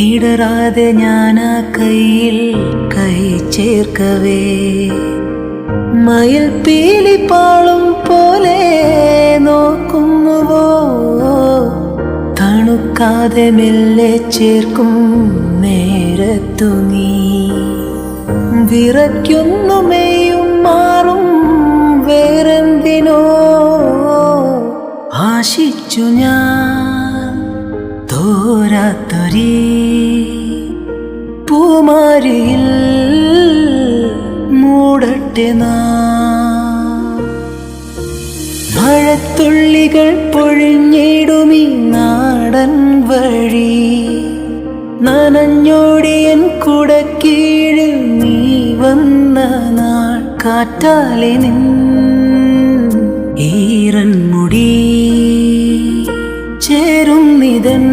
ഇടറാതെ ഞാനാ കയ്യിൽ കൈ ചേർക്കവേ മയിൽ പീലി പാളും പോലെ നോക്കുന്നുവോ തണുക്കാതെ മെല്ലെ ചേർക്കും നേരത്തു നീ വിറയ്ക്കുന്നു മെയ്യും മാറും വേറെന്തിനോ ആശിച്ചു ഞാൻ തോരാത്തൊരീ പൂമാരിയിൽ മൂടട്ടെ മഴത്തുള്ളികൾ പൊഴിഞ്ഞിടുമീ നാടൻ വഴി നനഞ്ഞോടിയൻ കുടക്കീഴിൽ നീ വന്ന നാൾ കാറ്റാലെ നിൻ ഈറൻ മുടി ചേരും നിതൻ